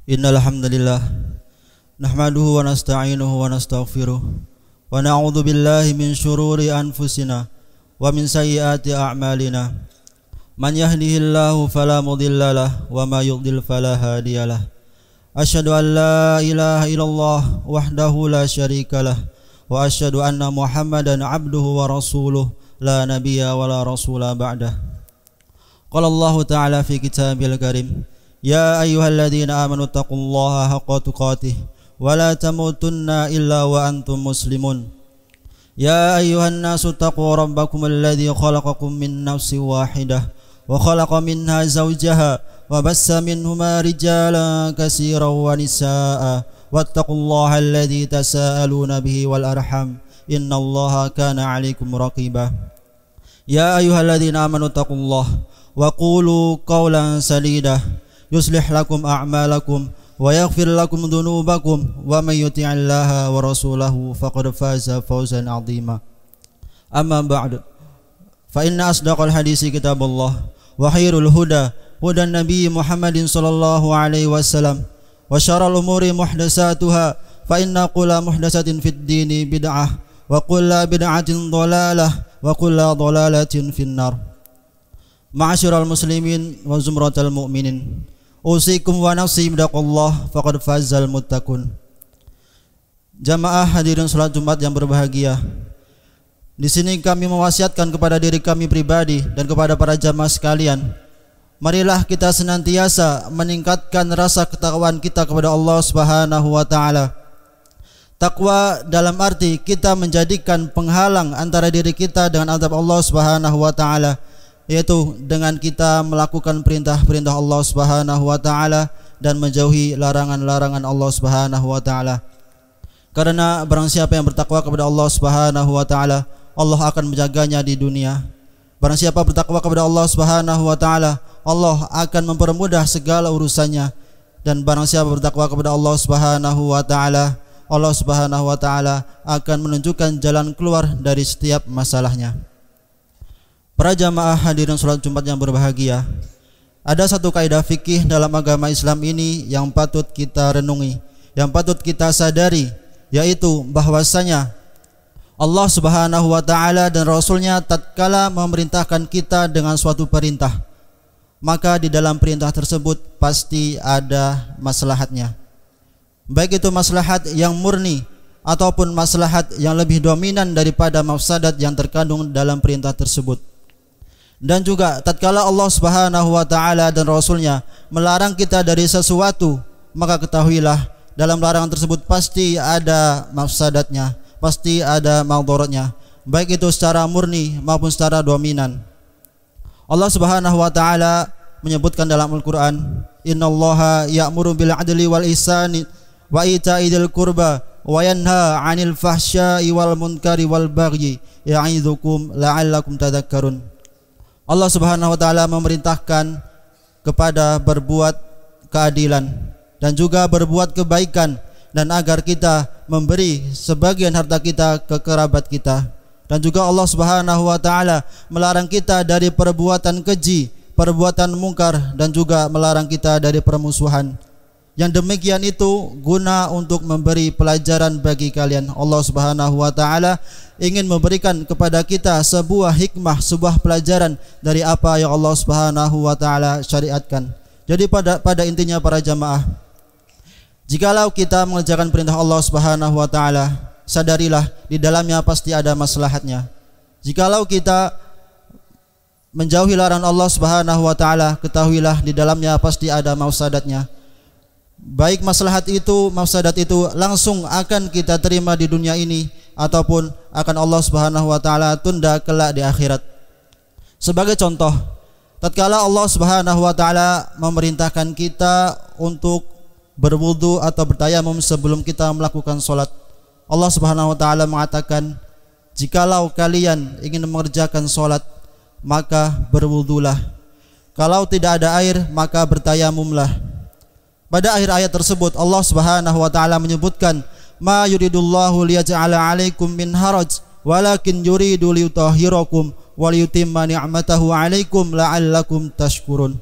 Innal hamdalillah nahmaduhu wa nasta'inuhu wa nastaghfiruh wa na'udzu billahi min shururi anfusina wa min sayyiati a'malina. Man yahdihillahu fala mudhillalah wa ma yudhlil fala hadiyalah. Asyhadu an la ilaha illallah wahdahu la syarikalah wa asyhadu anna Muhammadan abduhu wa rasuluh la nabiyya wa la rasula ba'dah. Qala Allah ta'ala fi kitabil karim, ya ayyuhalladzina amanu taqullaha haqqa tuqatih wa la tamutunna illa wa antum muslimun. Ya ayyuhan nasu taqu rabbakum alladzi khalaqakum min nafsin wahidah wa khalaqa minha zawjaha wa bassa minhuma rijalan katsiran wa nisaa'a wattaqullaha alladzi tasaaluna bihi wal arham innallaha kana 'alaikum raqiba. Ya ayyuhalladzina amanu taqullaha wa qulu qawlan sadida yuslih lakum a'malakum wa yaghfir lakum dhunubakum wa may yuti'illaha wa rasulahu faqad faza fawzan 'azima. Amma ba'du, fa inna asdaqal hadisi kitabullah wa khairul huda hudan nabiy Muhammadin sallallahu alaihi wasallam wa syarrul umuri muhdatsatuha fa inna kulla muhdatsatin fid dini bid'ah wa kulla bid'atin dhalalah wa kulla dhalalatin finnar. Ma'asyiral muslimin wa zumratal mu'minin, usikum wa nafsi bidaqallah faqad fazal muttaqun. Jamaah hadirin salat Jumat yang berbahagia, di sini kami mewasiatkan kepada diri kami pribadi dan kepada para jamaah sekalian, marilah kita senantiasa meningkatkan rasa ketakwaan kita kepada Allah Subhanahu wa taala. Takwa dalam arti kita menjadikan penghalang antara diri kita dengan azab Allah Subhanahu wa taala, yaitu dengan kita melakukan perintah-perintah Allah Subhanahu wa taala dan menjauhi larangan-larangan Allah Subhanahu wa taala. Karena barang siapa yang bertakwa kepada Allah Subhanahu wa taala, Allah akan menjaganya di dunia. Barang siapa bertakwa kepada Allah Subhanahu wa taala, Allah akan mempermudah segala urusannya. Dan barang siapa bertakwa kepada Allah Subhanahu wa taala, Allah Subhanahu wa taala akan menunjukkan jalan keluar dari setiap masalahnya. Para jamaah hadirin salat Jumat yang berbahagia, ada satu kaidah fikih dalam agama Islam ini yang patut kita renungi, yang patut kita sadari, yaitu bahwasanya Allah Subhanahu wa taala dan Rasulnya tatkala memerintahkan kita dengan suatu perintah, maka di dalam perintah tersebut pasti ada maslahatnya. Baik itu maslahat yang murni ataupun maslahat yang lebih dominan daripada mafsadat yang terkandung dalam perintah tersebut. Dan juga tatkala Allah Subhanahu wa taala dan Rasulnya melarang kita dari sesuatu, maka ketahuilah dalam larangan tersebut pasti ada mafsadatnya, pasti ada madaratnya, baik itu secara murni maupun secara dominan. Allah Subhanahu wa taala menyebutkan dalam Al-Qur'an, innallaha ya'muru bil 'adli wal ihsani wa ita'i dzil qurba wa yanha 'anil fahsya'i wal munkari wal bagyi ya'idzukum la'allakum tadhakkarun. Allah Subhanahu wa taala memerintahkan kepada berbuat keadilan dan juga berbuat kebaikan, dan agar kita memberi sebagian harta kita ke kerabat kita. Dan juga Allah Subhanahu wa taala melarang kita dari perbuatan keji, perbuatan mungkar, dan juga melarang kita dari permusuhan. Yang demikian itu guna untuk memberi pelajaran bagi kalian. Allah Subhanahu wa taala ingin memberikan kepada kita sebuah hikmah, sebuah pelajaran dari apa yang Allah Subhanahu wa taala syariatkan. Jadi pada intinya para jamaah, jikalau kita mengerjakan perintah Allah Subhanahu wa taala, sadarilah di dalamnya pasti ada maslahatnya. Jikalau kita menjauhi larangan Allah Subhanahu wa taala, ketahuilah di dalamnya pasti ada mafsadatnya. Baik maslahat itu, mafsadat itu langsung akan kita terima di dunia ini ataupun akan Allah Subhanahu wa taala tunda kelak di akhirat. Sebagai contoh, tatkala Allah Subhanahu wa taala memerintahkan kita untuk berwudu atau bertayamum sebelum kita melakukan salat, Allah Subhanahu wa taala mengatakan, jikalau kalian ingin mengerjakan salat, maka berwudulah. Kalau tidak ada air, maka bertayamumlah. Pada akhir ayat tersebut Allah Subhanahu wa taala menyebutkan, ma yuridullahu liyaj'ala 'alaikum min haraj walakin yuridu liyutahhirakum wa liyutimma ni'matahu 'alaikum la'allakum tashkurun.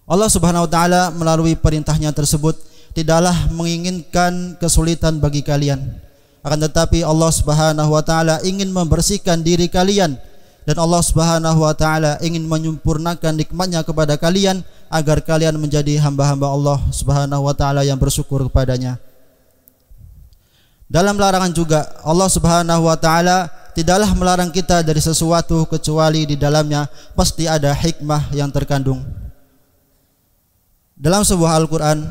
Allah Subhanahu wa taala melalui perintahnya tersebut tidaklah menginginkan kesulitan bagi kalian, akan tetapi Allah Subhanahu wa taala ingin membersihkan diri kalian, dan Allah Subhanahu wa taala ingin menyempurnakan nikmatnya kepada kalian agar kalian menjadi hamba-hamba Allah Subhanahu wa taala yang bersyukur kepadanya. Dalam larangan juga Allah Subhanahu wa taala tidaklah melarang kita dari sesuatu kecuali di dalamnya pasti ada hikmah yang terkandung. Dalam sebuah Al-Qur'an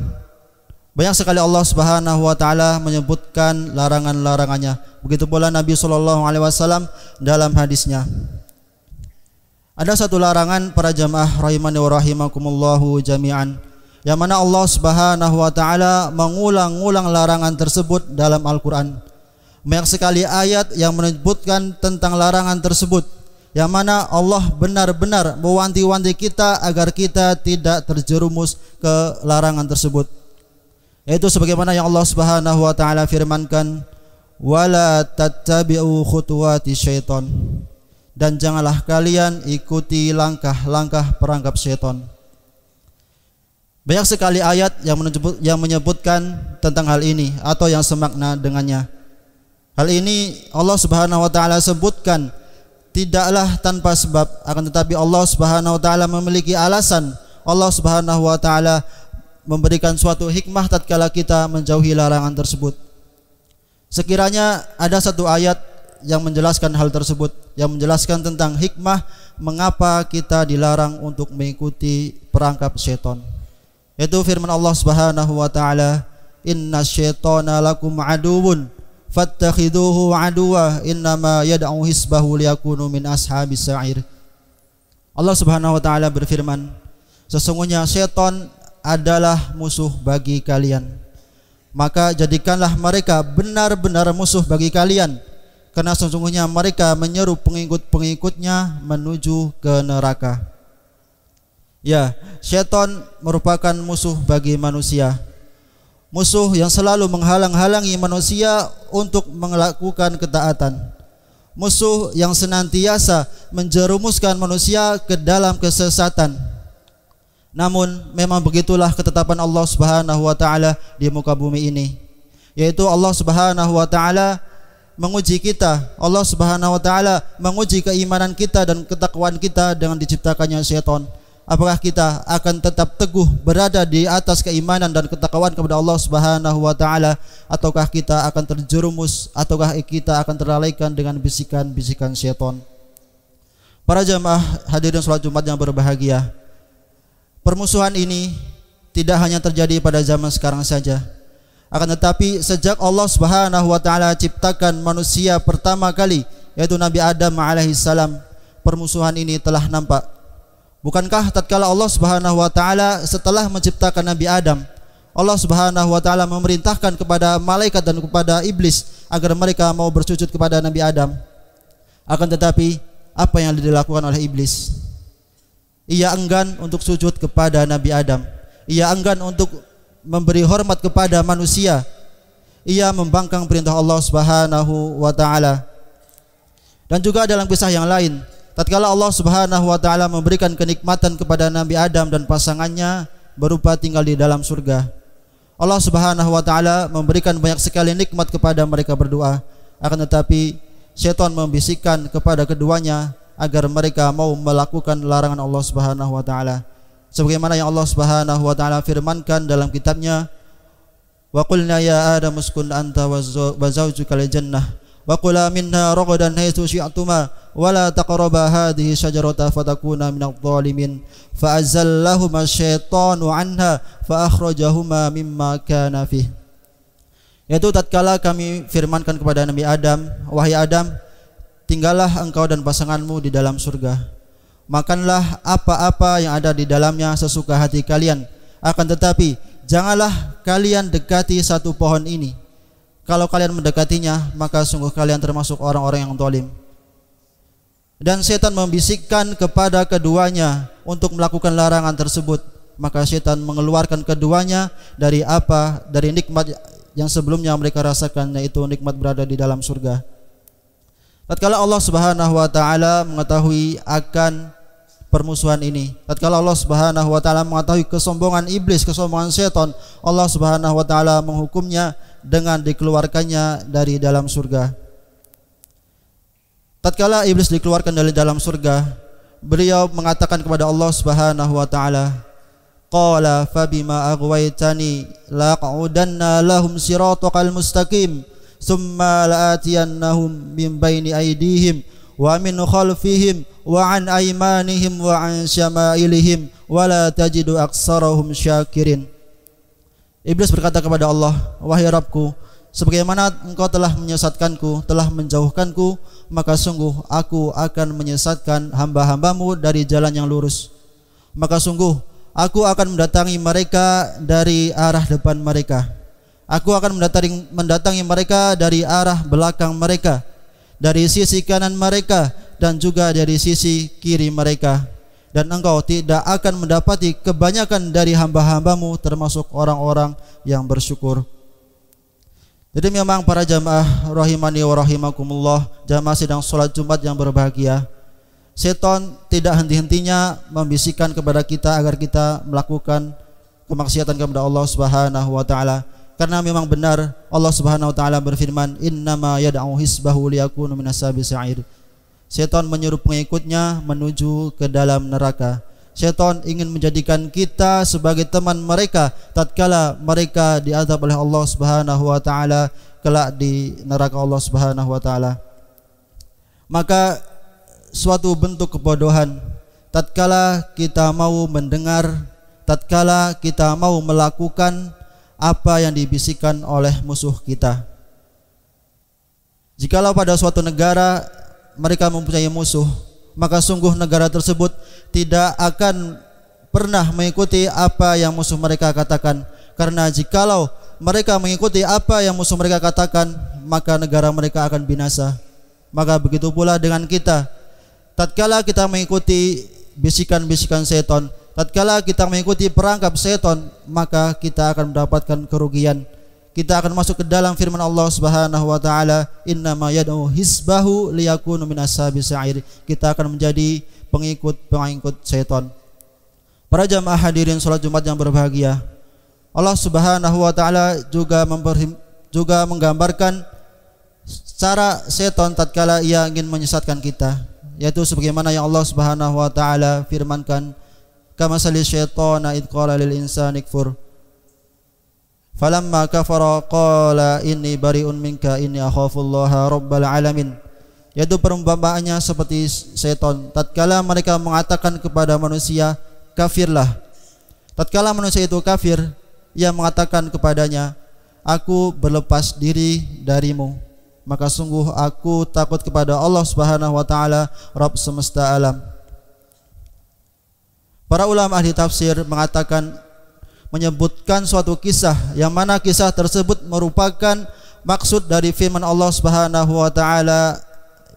banyak sekali Allah Subhanahu wa taala menyebutkan larangan-larangannya. Begitu pula Nabi sallallahu alaihi wasallam dalam hadisnya. Ada satu larangan para jamaah rahimani wa rahimakumullahu jami'an, yang mana Allah Subhanahu wa taala mengulang-ulang larangan tersebut dalam Al-Qur'an. Banyak sekali ayat yang menyebutkan tentang larangan tersebut, yang mana Allah benar-benar mewanti-wanti kita agar kita tidak terjerumus ke larangan tersebut. Yaitu sebagaimana yang Allah Subhanahu wa taala firmankan, wala tattabi'u khutuwati syaiton, dan janganlah kalian ikuti langkah-langkah perangkap syaitan. Banyak sekali ayat yang menyebutkan tentang hal ini atau yang semakna dengannya. Hal ini Allah Subhanahu wa taala sebutkan tidaklah tanpa sebab, akan tetapi Allah Subhanahu wa taala memiliki alasan. Allah Subhanahu wa taala memberikan suatu hikmah tatkala kita menjauhi larangan tersebut. Sekiranya ada satu ayat yang menjelaskan hal tersebut, yang menjelaskan tentang hikmah mengapa kita dilarang untuk mengikuti perangkap syaitan, yaitu firman Allah Subhanahu wa taala, inna syaitana lakum aduwwun fattakhiduhu aduwwa innama yad'u hisbahu liyakunu min ashabis sa'ir. Allah Subhanahu wa taala berfirman, sesungguhnya syaitan adalah musuh bagi kalian, maka jadikanlah mereka benar-benar musuh bagi kalian, karena sesungguhnya mereka menyeru pengikut-pengikutnya menuju ke neraka. Ya, syaitan merupakan musuh bagi manusia, musuh yang selalu menghalang-halangi manusia untuk melakukan ketaatan, musuh yang senantiasa menjerumuskan manusia ke dalam kesesatan. Namun memang begitulah ketetapan Allah Subhanahu wa taala di muka bumi ini, yaitu Allah Subhanahu wa taala menguji kita. Allah Subhanahu wa taala menguji keimanan kita dan ketakwaan kita dengan diciptakannya syaitan. Apakah kita akan tetap teguh berada di atas keimanan dan ketakwaan kepada Allah Subhanahu wa taala, ataukah kita akan terjerumus, ataukah kita akan terlalaikan dengan bisikan-bisikan syaitan? Para jamaah hadirin salat Jumat yang berbahagia, permusuhan ini tidak hanya terjadi pada zaman sekarang saja, akan tetapi sejak Allah Subhanahu wa taala ciptakan manusia pertama kali, yaitu Nabi Adam alaihissalam, permusuhan ini telah nampak. Bukankah tatkala Allah Subhanahu wa taala setelah menciptakan Nabi Adam, Allah Subhanahu wa taala memerintahkan kepada malaikat dan kepada iblis agar mereka mau bersujud kepada Nabi Adam? Akan tetapi apa yang dilakukan oleh iblis? Ia enggan untuk sujud kepada Nabi Adam. Ia enggan untuk memberi hormat kepada manusia. Ia membangkang perintah Allah Subhanahu wa taala. Dan juga dalam kisah yang lain, tatkala Allah Subhanahu wa taala memberikan kenikmatan kepada Nabi Adam dan pasangannya berupa tinggal di dalam surga, Allah Subhanahu wa taala memberikan banyak sekali nikmat kepada mereka berdua. Akan tetapi syaitan membisikkan kepada keduanya agar mereka mau melakukan larangan Allah Subhanahu wa taala. Sebagaimana yang Allah Subhanahu wa taala firmankan dalam kitabnya, wa qulna ya adam uskun anta wa zawjukal jannah wa kula minha ragadan haitsu syi'tuma wa la taqraba hadhihi syajarata fatakuna minadh dhalimin fa azallahuma syaitanu anha fa akhrajahuma mimma kana fih. Yaitu tatkala kami firmankan kepada Nabi Adam, wahai Adam, tinggallah engkau dan pasanganmu di dalam surga, makanlah apa-apa yang ada di dalamnya sesuka hati kalian, akan tetapi janganlah kalian dekati satu pohon ini. Kalau kalian mendekatinya, maka sungguh kalian termasuk orang-orang yang zalim. Dan setan membisikkan kepada keduanya untuk melakukan larangan tersebut, maka setan mengeluarkan keduanya dari nikmat yang sebelumnya mereka rasakan, yaitu nikmat berada di dalam surga. Tatkala Allah Subhanahu wa taala mengetahui akan permusuhan ini. Tatkala Allah Subhanahu wa taala mengetahui kesombongan iblis, kesombongan setan, Allah Subhanahu wa taala menghukumnya dengan dikeluarkannya dari dalam surga. Tatkala iblis dikeluarkan dari dalam surga, beliau mengatakan kepada Allah Subhanahu wa taala, qala fabima aghwaytani laq'udanna lahum siratal mustaqim summa la'atiyannahum min baini aydihim wa min khalfihim wa an aymanihim wa an syama'ilihim wa la tajidu aktsarahum syakirin. Iblis berkata kepada Allah, wahai Rabbku, sebagaimana engkau telah menyesatkanku, telah menjauhkanku, maka sungguh aku akan menyesatkan hamba-hambamu dari jalan yang lurus. Maka sungguh aku akan mendatangi mereka dari arah depan mereka. Aku akan mendatangi mereka dari arah belakang mereka, dari sisi kanan mereka, dan juga dari sisi kiri mereka. Dan engkau tidak akan mendapati kebanyakan dari hamba-hambamu termasuk orang-orang yang bersyukur. Jadi memang para jamaah rahimani wa rahimakumullah, jamaah sidang salat Jumat yang berbahagia, setan tidak henti-hentinya membisikkan kepada kita agar kita melakukan kemaksiatan kepada Allah Subhanahu wa taala. Karena memang benar Allah Subhanahu wa taala berfirman, innama yad'u hisbahu liyakunu minas sabis sa'ir. Setan menyuruh pengikutnya menuju ke dalam neraka. Setan ingin menjadikan kita sebagai teman mereka tatkala mereka diazab oleh Allah Subhanahu wa taala kelak di neraka Allah Subhanahu wa taala. Maka suatu bentuk kebodohan tatkala kita mau mendengar, tatkala kita mau melakukan apa yang dibisikkan oleh musuh kita. Jikalau pada suatu negara mereka mempunyai musuh, maka sungguh negara tersebut tidak akan pernah mengikuti apa yang musuh mereka katakan. Karena jikalau mereka mengikuti apa yang musuh mereka katakan, maka negara mereka akan binasa. Maka begitu pula dengan kita. Tatkala kita mengikuti bisikan-bisikan setan, tatkala kita mengikuti perangkap setan, maka kita akan mendapatkan kerugian. Kita akan masuk ke dalam firman Allah Subhanahu wa taala, innama yad'u hisbahu liyakunu minas sabis sa'ir. Kita akan menjadi pengikut setan. Para jamaah hadirin salat Jumat yang berbahagia, Allah Subhanahu wa taala juga menggambarkan cara setan tatkala ia ingin menyesatkan kita, yaitu sebagaimana yang Allah Subhanahu wa taala firmankan, kamasali syaitana id qala lil insani kfur falamma kafara qala inni bari'un minka inni akhafullaha rabbal alamin. Yaitu perumpamaannya seperti setan tatkala mereka mengatakan kepada manusia, kafirlah. Tatkala manusia itu kafir, ia mengatakan kepadanya, aku berlepas diri darimu, maka sungguh aku takut kepada Allah Subhanahu wa taala, Rabb semesta alam. Para ulama ahli tafsir menyebutkan suatu kisah yang mana kisah tersebut merupakan maksud dari firman Allah Subhanahu wa taala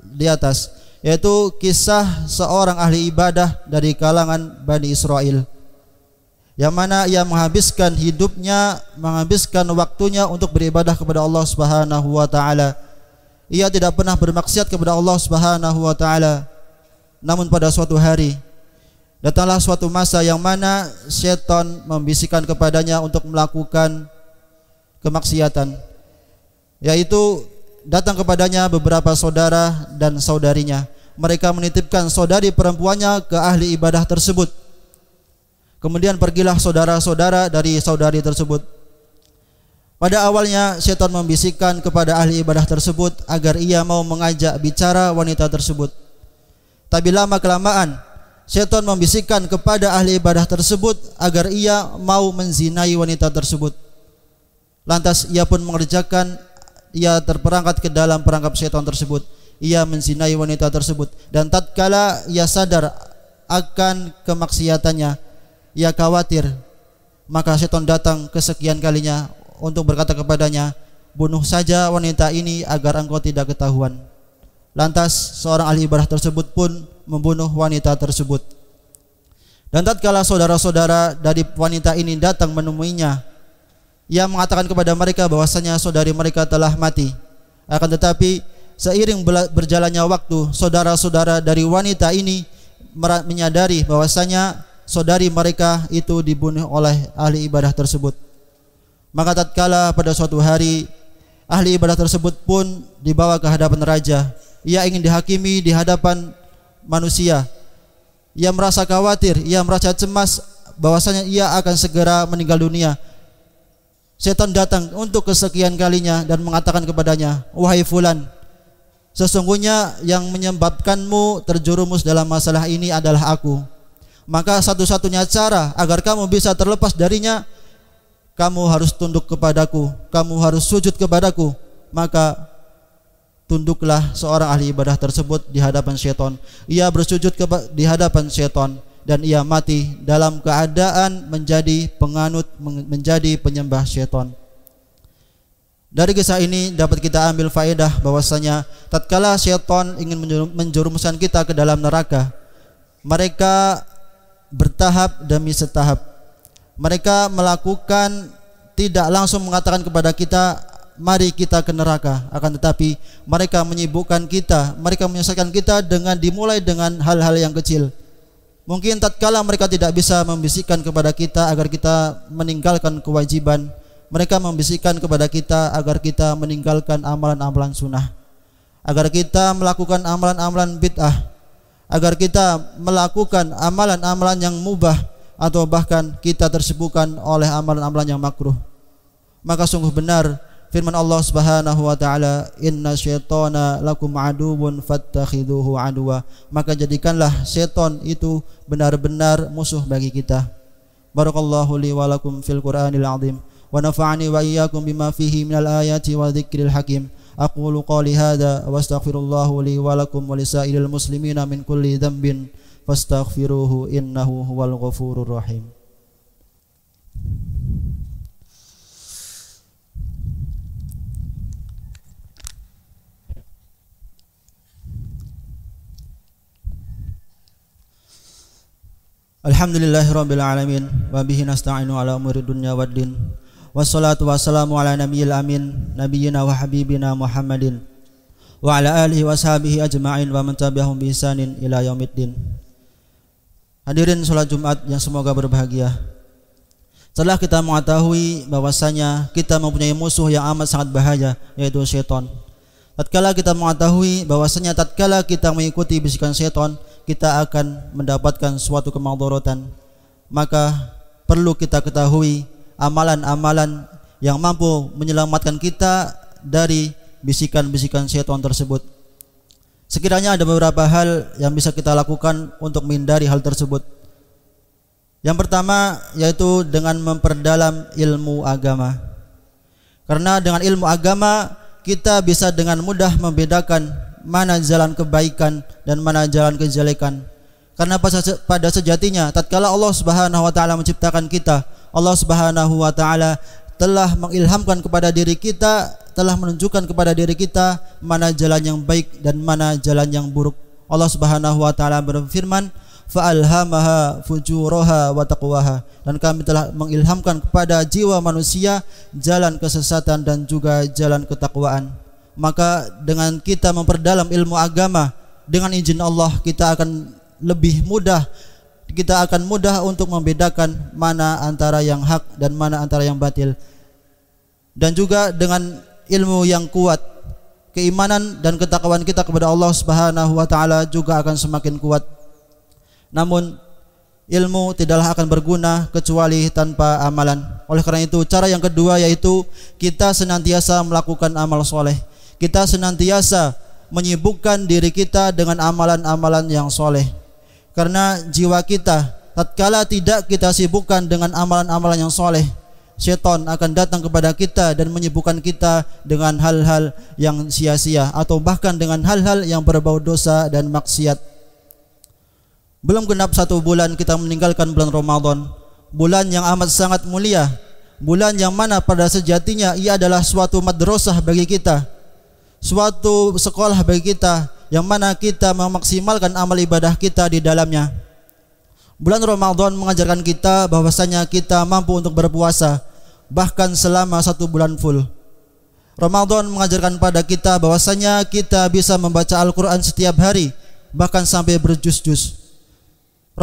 di atas, yaitu kisah seorang ahli ibadah dari kalangan Bani Israel, yang mana ia menghabiskan hidupnya, menghabiskan waktunya untuk beribadah kepada Allah Subhanahu wa taala. Ia tidak pernah bermaksiat kepada Allah Subhanahu wa taala. Namun pada suatu hari datanglah suatu masa yang mana syaitan membisikkan kepadanya untuk melakukan kemaksiatan, yaitu datang kepadanya beberapa saudara dan saudarinya. Mereka menitipkan saudari perempuannya ke ahli ibadah tersebut. Kemudian pergilah saudara-saudara dari saudari tersebut. Pada awalnya syaitan membisikkan kepada ahli ibadah tersebut agar ia mau mengajak bicara wanita tersebut. Tapi lama kelamaan syaitan membisikkan kepada ahli ibadah tersebut agar ia mau menzinai wanita tersebut. Lantas ia pun mengerjakan, ia terperangkap ke dalam perangkap syaitan tersebut. Ia menzinai wanita tersebut, dan tatkala ia sadar akan kemaksiatannya, ia khawatir, maka syaitan datang kesekian kalinya untuk berkata kepadanya, bunuh saja wanita ini agar engkau tidak ketahuan. Lantas seorang ahli ibadah tersebut pun membunuh wanita tersebut. Dan tatkala saudara-saudara dari wanita ini datang menemuinya, ia mengatakan kepada mereka bahwasanya saudari mereka telah mati. Akan tetapi seiring berjalannya waktu, saudara-saudara dari wanita ini menyadari bahwasanya saudari mereka itu dibunuh oleh ahli ibadah tersebut. Maka tatkala pada suatu hari ahli ibadah tersebut pun dibawa ke hadapan raja. Ia ingin dihakimi di hadapan manusia. Ia merasa khawatir, ia merasa cemas bahwasanya ia akan segera meninggal dunia. Setan datang untuk kesekian kalinya dan mengatakan kepadanya, "Wahai fulan, sesungguhnya yang menyebabkanmu terjerumus dalam masalah ini adalah aku. Maka satu-satunya cara agar kamu bisa terlepas darinya, kamu harus tunduk kepadaku, kamu harus sujud kepadaku." Maka tunduklah seorang ahli ibadah tersebut di hadapan syaitan. Ia bersujud di hadapan syaitan dan ia mati dalam keadaan menjadi penganut, menjadi penyembah syaitan. Dari kisah ini dapat kita ambil faedah bahwasanya tatkala syaitan ingin menjerumuskan kita ke dalam neraka, mereka bertahap demi setahap. Mereka melakukan, tidak langsung mengatakan kepada kita, mari kita ke neraka, akan tetapi mereka menyibukkan kita, mereka menyesatkan kita dengan dimulai dengan hal-hal yang kecil. Mungkin tatkala mereka tidak bisa membisikkan kepada kita agar kita meninggalkan kewajiban, mereka membisikkan kepada kita agar kita meninggalkan amalan-amalan sunnah, agar kita melakukan amalan-amalan bid'ah, agar kita melakukan amalan-amalan yang mubah, atau bahkan kita tersibukkan oleh amalan-amalan yang makruh. Maka sungguh benar firman Allah Subhanahu wa taala, "Inna syaitana lakum aduwwun fattakhiduhu aduwa." Maka jadikanlah setan itu benar-benar musuh bagi kita. Barakallahu li wa lakum fil Qur'anil azim wa nafa'ani wa iyyakum bima fihi minal ayati wa dzikril hakim. Aqulu qali hadza wa astaghfirullahu li wa lakum wa lisairil muslimina min kulli dhanbin fastaghfiruhu innahu huwal ghafurur rahim. Alhamdulillahirabbil alamin wa bihi nasta'inu ala umuri dunya waddin. Wassalatu wassalamu ala nabiyil amin nabiyyina wa habibina Muhammadin wa ala alihi wa sahbihi ajma'in wa man tabi'ahum bi ihsanin ila yaumiddin. Hadirin salat Jumat yang semoga berbahagia. Setelah kita mengetahui bahwasanya kita mempunyai musuh yang amat sangat bahaya, yaitu syaitan. Tatkala kita mengetahui bahwasanya tatkala kita mengikuti bisikan syaitan, kita akan mendapatkan suatu kemadharatan, maka perlu kita ketahui amalan-amalan yang mampu menyelamatkan kita dari bisikan-bisikan syaitan tersebut. Sekiranya ada beberapa hal yang bisa kita lakukan untuk menghindari hal tersebut. Yang pertama yaitu dengan memperdalam ilmu agama. Karena dengan ilmu agama kita bisa dengan mudah membedakan mana jalan kebaikan dan mana jalan kejelekan. Karena pada sejatinya tatkala Allah Subhanahu wa taala menciptakan kita, Allah Subhanahu wa taala telah mengilhamkan kepada diri kita, telah menunjukkan kepada diri kita mana jalan yang baik dan mana jalan yang buruk. Allah Subhanahu wa taala berfirman, "Fa'alhamaha fujuraha wa taqwaha." Dan kami telah mengilhamkan kepada jiwa manusia jalan kesesatan dan juga jalan ketakwaan. Maka dengan kita memperdalam ilmu agama, dengan izin Allah kita akan lebih mudah, kita akan mudah untuk membedakan mana antara yang hak dan mana antara yang batil. Dan juga dengan ilmu yang kuat, keimanan dan ketakwaan kita kepada Allah Subhanahu wa taala juga akan semakin kuat. Namun ilmu tidaklah akan berguna kecuali tanpa amalan. Oleh karena itu cara yang kedua yaitu kita senantiasa melakukan amal soleh. Kita senantiasa menyibukkan diri kita dengan amalan-amalan yang soleh. Karena jiwa kita tatkala tidak kita sibukkan dengan amalan-amalan yang soleh, syaitan akan datang kepada kita dan menyibukkan kita dengan hal-hal yang sia-sia atau bahkan dengan hal-hal yang berbau dosa dan maksiat. Belum genap 1 bulan kita meninggalkan bulan Ramadan, bulan yang amat sangat mulia, bulan yang mana pada sejatinya ia adalah suatu madrasah bagi kita, suatu sekolah bagi kita, yang mana kita memaksimalkan amal ibadah kita di dalamnya. Bulan Ramadan mengajarkan kita bahwasanya kita mampu untuk berpuasa bahkan selama 1 bulan full. Ramadan mengajarkan pada kita bahwasanya kita bisa membaca Al-Quran setiap hari bahkan sampai berjuz-juz.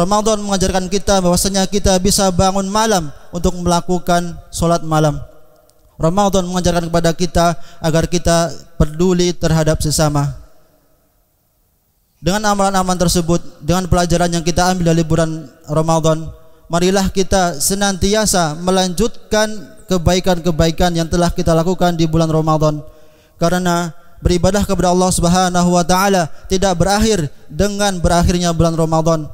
Ramadan mengajarkan kita bahwasanya kita bisa bangun malam untuk melakukan sholat malam. Ramadan mengajarkan kepada kita agar kita peduli terhadap sesama. Dengan amalan-amalan tersebut, dengan pelajaran yang kita ambil dari bulan Ramadan, marilah kita senantiasa melanjutkan kebaikan-kebaikan yang telah kita lakukan di bulan Ramadan. Karena beribadah kepada Allah Subhanahu wa taala tidak berakhir dengan berakhirnya bulan Ramadan.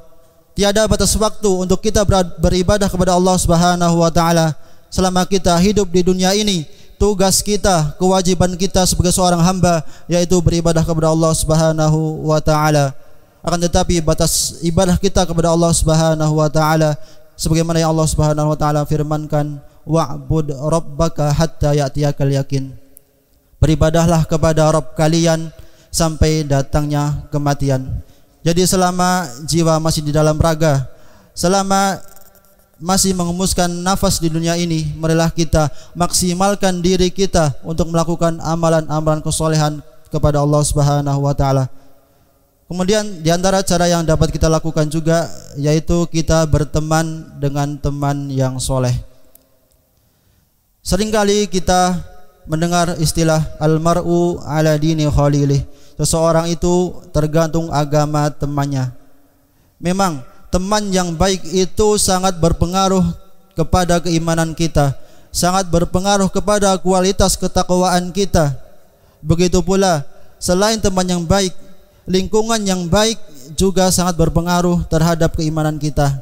Tiada batas waktu untuk kita beribadah kepada Allah Subhanahu wa taala. Selama kita hidup di dunia ini, tugas kita, kewajiban kita sebagai seorang hamba yaitu beribadah kepada Allah Subhanahu wa taala. Akan tetapi batas ibadah kita kepada Allah Subhanahu wa taala sebagaimana yang Allah Subhanahu wa taala firmankan, wa'bud rabbaka hatta ya'tiyakal yakin. Beribadahlah kepada Rabb kalian sampai datangnya kematian. Jadi selama jiwa masih di dalam raga, selama masih mengembuskan nafas di dunia ini, marilah kita maksimalkan diri kita untuk melakukan amalan-amalan kesolehan kepada Allah Subhanahu wa taala. Kemudian di antara cara yang dapat kita lakukan juga yaitu kita berteman dengan teman yang soleh. Seringkali kita mendengar istilah almar'u ala dini khalilih. Seseorang itu tergantung agama temannya. Memang teman yang baik itu sangat berpengaruh kepada keimanan kita, sangat berpengaruh kepada kualitas ketakwaan kita. Begitu pula selain teman yang baik, lingkungan yang baik juga sangat berpengaruh terhadap keimanan kita.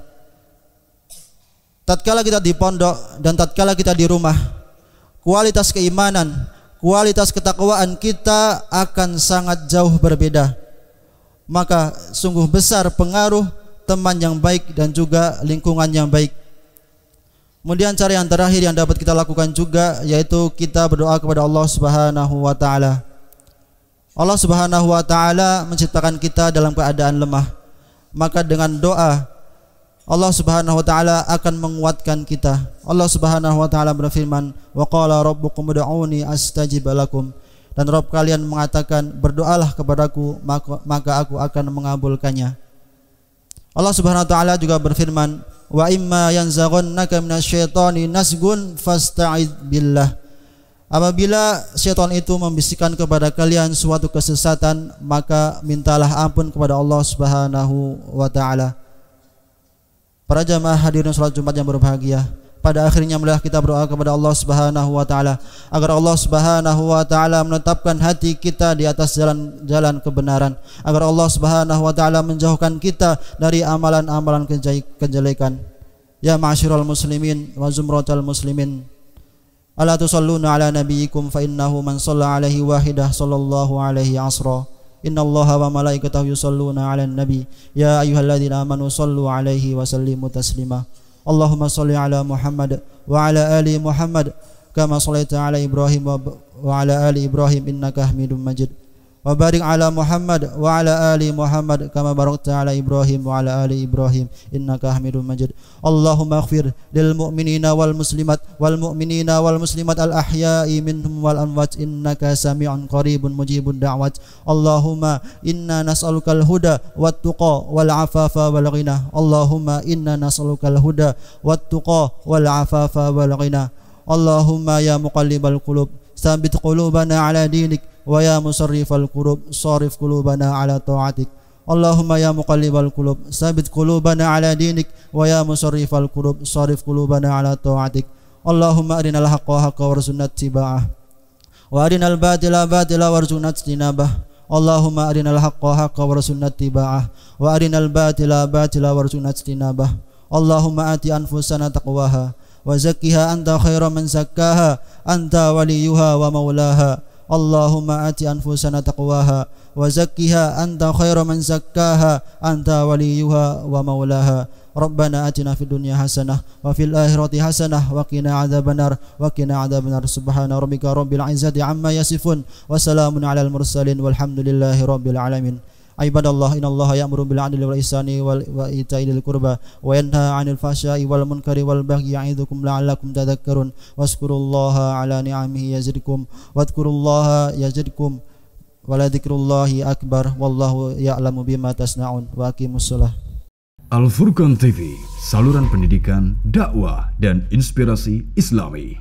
Tatkala kita di pondok dan tatkala kita di rumah, kualitas keimanan, kualitas ketakwaan kita akan sangat jauh berbeda. Maka sungguh besar pengaruh teman yang baik dan juga lingkungan yang baik. Kemudian cara yang terakhir yang dapat kita lakukan juga yaitu kita berdoa kepada Allah Subhanahu wa taala. Allah Subhanahu wa taala menciptakan kita dalam keadaan lemah. Maka dengan doa Allah Subhanahu wa taala akan menguatkan kita. Allah Subhanahu wa taala berfirman, "Wa qala rabbukum ud'uni astajib lakum." Dan Rabb kalian mengatakan, "Berdoalah kepadaku, maka aku akan mengabulkannya." Allah Subhanahu wa taala juga berfirman, "Wa imma yanzaghannaka minasyaitani nasgun fasta'id billah." Apabila syaitan itu membisikkan kepada kalian suatu kesesatan, maka mintalah ampun kepada Allah Subhanahu wa taala. Para jamaah hadirin salat Jumat yang berbahagia, pada akhirnya marilah kita berdoa kepada Allah Subhanahu wa taala agar Allah Subhanahu wa taala menetapkan hati kita di atas jalan kebenaran, agar Allah Subhanahu wa taala menjauhkan kita dari amalan-amalan kejelekan. Ya ma'asyiral muslimin wa zumratal muslimin, ala tusalluna ala nabiyikum fa innahu man shalla alaihi wahidah sallallahu alaihi asra. Innallaha wa malaikatahu yusalluna 'alan nabi ya ayyuhalladzina amanu shallu 'alaihi wa sallimu taslima. Allahumma shalli 'ala Muhammad wa 'ala ali Muhammad kama shallaita 'ala Ibrahim wa 'ala ali Ibrahim innaka Hamidum Majid. Wa barik 'ala Muhammad wa 'ala ali Muhammad kama barakta 'ala Ibrahim wa 'ala ali Ibrahim innaka Hamidum Majid. Allahumma ighfir lil mu'minina wal muslimat al ahya'i minhum wal amwat innaka sami'un qaribun mujibud da'wat. Allahumma inna nas'alukal huda wat tuqa wal afafa wal ghina. Allahumma inna nas'alukal huda wat tuqa wal afafa wal ghina. Allahumma ya muqallibal qulub tsabbit qulubana ala dinik wa ya musarrifal qulub sarif qulubana ala ta'atik. Allahumma ya muqallibal qulub tsabbit qulubana ala dinik wa ya musarrifal qulub sarif qulubana ala ta'atik. Allahumma arinal haqqa haqqan warzuqna ittiba'ah wa arinal batila batila warzuqna ijtinabah. Allahumma arinal haqqa haqqan warzuqna ittiba'ah wa arinal batila batila warzuqna ijtinabah. Allahumma ati anfusana taqwaha wa zakkiha anta khairu man zakkaha anta waliyuha wa maulaha. Allahumma ati anfusana taqwaha wa zakkiha anta khairu man zakkaha anta waliyuha wa maulaha. Rabbana atina fid dunya hasanah wa fil akhirati hasanah wa qina adzabannar subhana rabbika rabbil izzati amma yasifun wa salamun alal mursalin walhamdulillahi rabbil alamin. Ibadallah, innallaha ya'muru bil 'adli wal ihsani wa ita'i dzil qurba wa yanha 'anil fahsya'i wal munkari wal bagyi ya'idzukum la'allakum tadhakkarun. Wazkurullaha 'ala ni'amihi yazidkum wadhkurullaha yazidkum wa la dzikrullahi akbar wallahu ya'lamu bima tasna'un. Wa aqimussalah. Al Furqan TV, saluran pendidikan, dakwah, dan inspirasi Islami.